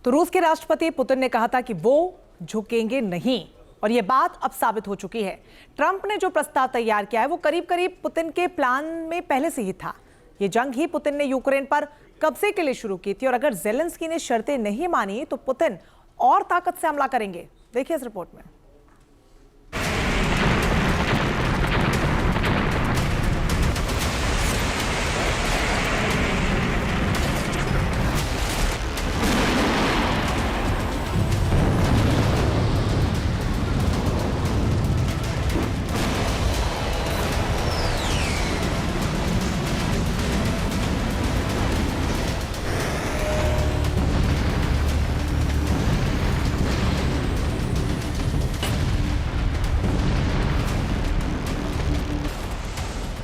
तो रूस के राष्ट्रपति पुतिन ने कहा था कि वो झुकेंगे नहीं, और ये बात अब साबित हो चुकी है। ट्रंप ने जो प्रस्ताव तैयार किया है वो करीब करीब पुतिन के प्लान में पहले से ही था। ये जंग ही पुतिन ने यूक्रेन पर कब्जे के लिए शुरू की थी, और अगर जेलेंस्की ने शर्तें नहीं मानी तो पुतिन और ताकत से हमला करेंगे। देखिए इस रिपोर्ट में।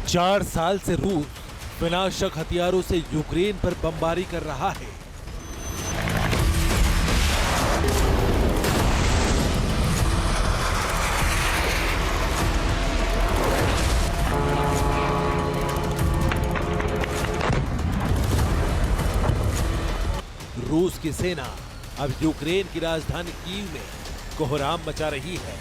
चार साल से रूस विनाशक हथियारों से यूक्रेन पर बमबारी कर रहा है। रूस की सेना अब यूक्रेन की राजधानी कीव में कोहराम मचा रही है।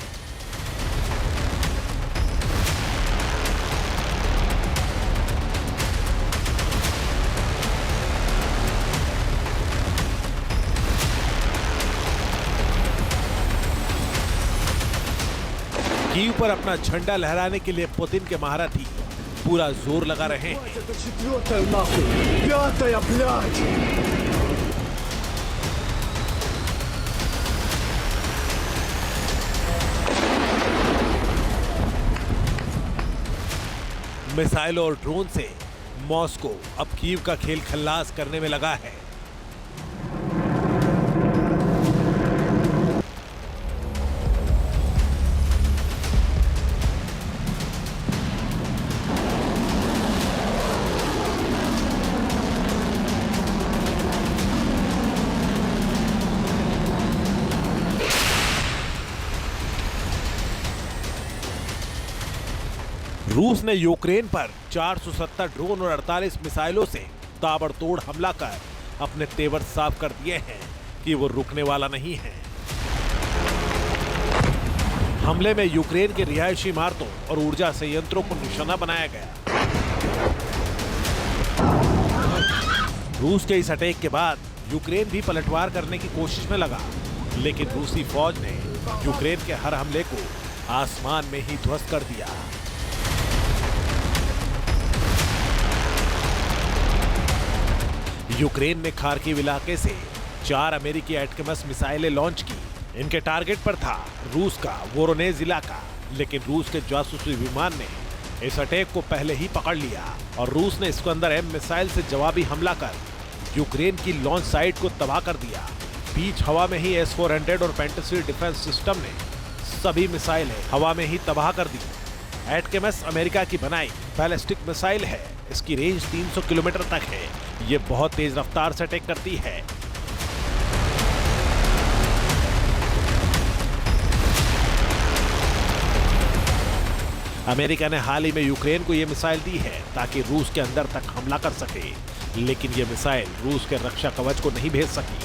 कीव पर अपना झंडा लहराने के लिए पुतिन के महारथी पूरा जोर लगा रहे हैं। मिसाइल और ड्रोन से मॉस्को अब कीव का खेल खल्लास करने में लगा है। रूस ने यूक्रेन पर 470 ड्रोन और 48 मिसाइलों से ताबड़तोड़ हमला कर अपने तेवर साफ कर दिए हैं कि वो रुकने वाला नहीं है। हमले में यूक्रेन के रिहायशी इमारतों और ऊर्जा संयंत्रों को निशाना बनाया गया। रूस के इस अटैक के बाद यूक्रेन भी पलटवार करने की कोशिश में लगा, लेकिन रूसी फौज ने यूक्रेन के हर हमले को आसमान में ही ध्वस्त कर दिया। यूक्रेन ने खार्किव इलाके से 4 अमेरिकी एटकमस मिसाइलें लॉन्च की। इनके टारगेट पर था रूस का वोरोनेज इलाका, लेकिन रूस के जासूसी विमान ने इस अटैक को पहले ही पकड़ लिया और रूस ने इस्कंदर-M मिसाइल से जवाबी हमला कर यूक्रेन की लॉन्च साइट को तबाह कर दिया। बीच हवा में ही S-400 और पेंटासिल डिफेंस सिस्टम ने सभी मिसाइलें हवा में ही तबाह कर दी। एटकमस अमेरिका की बनाई बैलिस्टिक मिसाइल है। इसकी रेंज 300 किलोमीटर तक है। ये बहुत तेज रफ्तार से अटैक करती है। अमेरिका ने हाल ही में यूक्रेन को यह मिसाइल दी है ताकि रूस के अंदर तक हमला कर सके, लेकिन यह मिसाइल रूस के रक्षा कवच को नहीं भेज सकी।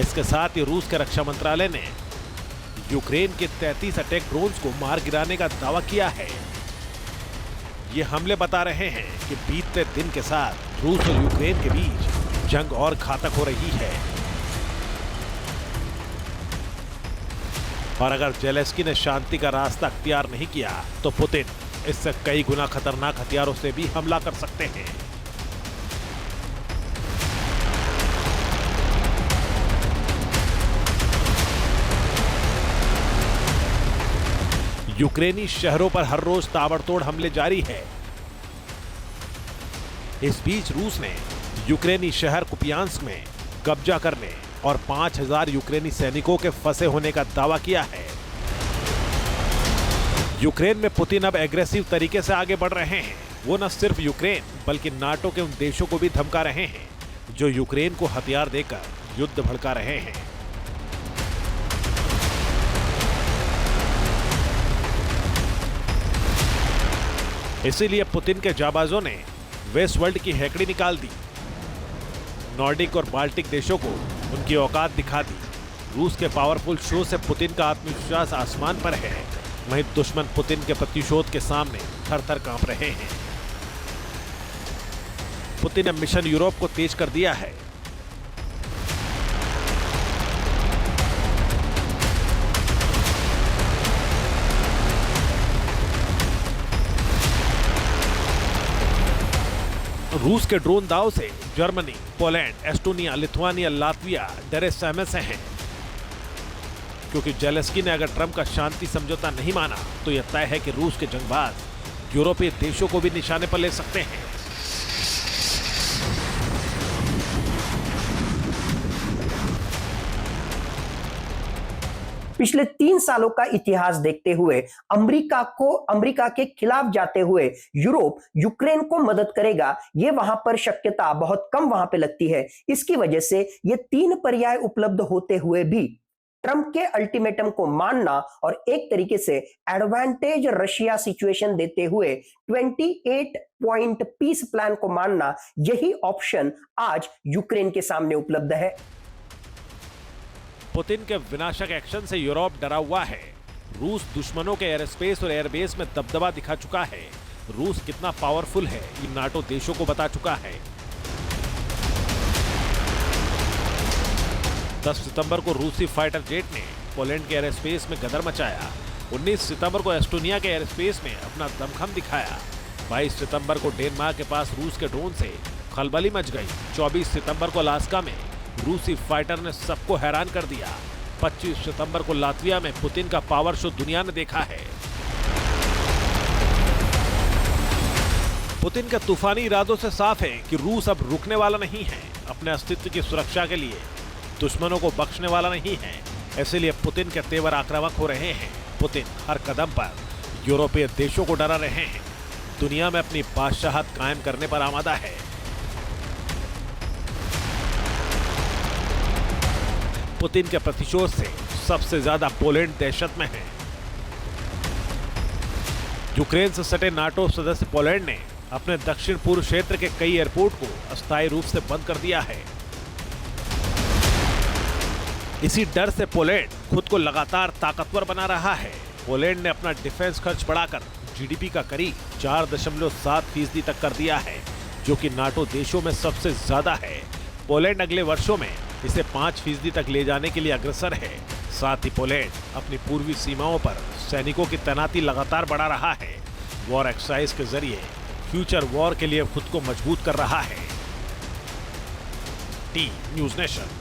इसके साथ ही रूस के रक्षा मंत्रालय ने यूक्रेन के 33 अटैक ड्रोन्स को मार गिराने का दावा किया है। ये हमले बता रहे हैं कि बीतते दिन के साथ रूस और यूक्रेन के बीच जंग और घातक हो रही है। और अगर जेलेंस्की ने शांति का रास्ता अख्तियार नहीं किया तो पुतिन इससे कई गुना खतरनाक हथियारों से भी हमला कर सकते हैं। यूक्रेनी शहरों पर हर रोज ताबड़तोड़ हमले जारी है। इस बीच रूस ने यूक्रेनी शहर कुपियांस्क में कब्जा करने और 5000 यूक्रेनी सैनिकों के फंसे होने का दावा किया है। यूक्रेन में पुतिन अब एग्रेसिव तरीके से आगे बढ़ रहे हैं। वो न सिर्फ यूक्रेन बल्कि नाटो के उन देशों को भी धमका रहे हैं जो यूक्रेन को हथियार देकर युद्ध भड़का रहे हैं। इसीलिए पुतिन के जाबाजों ने वेस्ट वर्ल्ड की हैकड़ी निकाल दी। नॉर्डिक और बाल्टिक देशों को उनकी औकात दिखा दी। रूस के पावरफुल शो से पुतिन का आत्मविश्वास आसमान पर है, वहीं दुश्मन पुतिन के प्रतिशोध के सामने थर-थर कांप रहे हैं। पुतिन ने मिशन यूरोप को तेज कर दिया है। रूस के ड्रोन दाव से Germany, Poland, Estonia, Lithuania, Latvia डरे सहमे से हैं, क्योंकि जेलेंस्की ने अगर ट्रंप का शांति समझौता नहीं माना तो यह तय है कि रूस के जंगबाज यूरोपीय देशों को भी निशाने पर ले सकते हैं। पिछले 3 सालों का इतिहास देखते हुए अमेरिका के खिलाफ जाते हुए यूरोप यूक्रेन को मदद करेगा, ये वहां पर शक्यता बहुत कम वहां पे लगती है। इसकी वजह से ये 3 पर्याय उपलब्ध होते हुए भी ट्रंप के अल्टीमेटम को मानना और एक तरीके से एडवांटेज रशिया सिचुएशन देते हुए 28 पॉइंट पीस प्लान को मानना, यही ऑप्शन आज यूक्रेन के सामने उपलब्ध है। पुतिन के विनाशक एक्शन से यूरोप डरा हुआ है। रूस दुश्मनों के एयरस्पेस और एयरबेस में दबदबा दिखा चुका है। रूस कितना पावरफुल है ये नाटो देशों को बता चुका है। 10 सितंबर को रूसी फाइटर जेट ने पोलैंड के एयरस्पेस में गदर मचाया। 19 सितंबर को एस्टोनिया के एयरस्पेस में अपना दमखम दिखाया। 22 सितंबर को डेनमार्क के पास रूस के ड्रोन से खलबली मच गई। 24 सितंबर को अलास्का में रूसी फाइटर ने सबको हैरान कर दिया। 25 सितंबर को लातविया में पुतिन का पावर शो दुनिया ने देखा है। पुतिन के तूफानी इरादों से साफ है कि रूस अब रुकने वाला नहीं है। अपने अस्तित्व की सुरक्षा के लिए दुश्मनों को बख्शने वाला नहीं है। इसलिए पुतिन के तेवर आक्रामक हो रहे हैं। पुतिन हर कदम पर यूरोपीय देशों को डरा रहे हैं। दुनिया में अपनी बादशाहत कायम करने पर आमादा है। पुतिन के प्रतिशोध से सबसे ज्यादा पोलैंड दहशत में है। यूक्रेन से सटे नाटो सदस्य पोलैंड ने अपने दक्षिण पूर्व क्षेत्र के कई एयरपोर्ट को अस्थायी रूप से बंद कर दिया है। इसी डर से पोलैंड खुद को लगातार ताकतवर बना रहा है। पोलैंड ने अपना डिफेंस खर्च बढ़ाकर जीडीपी का करीब 4.7% तक कर दिया है, जो कि नाटो देशों में सबसे ज्यादा है। पोलैंड अगले वर्षों में इसे 5% तक ले जाने के लिए अग्रसर है। साथ ही पोलैंड अपनी पूर्वी सीमाओं पर सैनिकों की तैनाती लगातार बढ़ा रहा है। वॉर एक्सरसाइज के जरिए फ्यूचर वॉर के लिए खुद को मजबूत कर रहा है। T news nation.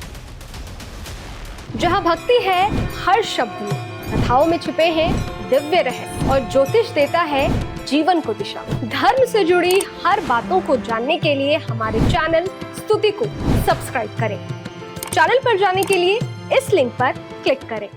जहां भक्ति है हर शब्द में, कथाओं में छुपे हैं दिव्य रहस्य और ज्योतिष देता है जीवन को दिशा। धर्म से जुड़ी हर बातों को जानने के लिए हमारे चैनल स्तुति को सब्सक्राइब करें। चैनल पर जाने के लिए इस लिंक पर क्लिक करें।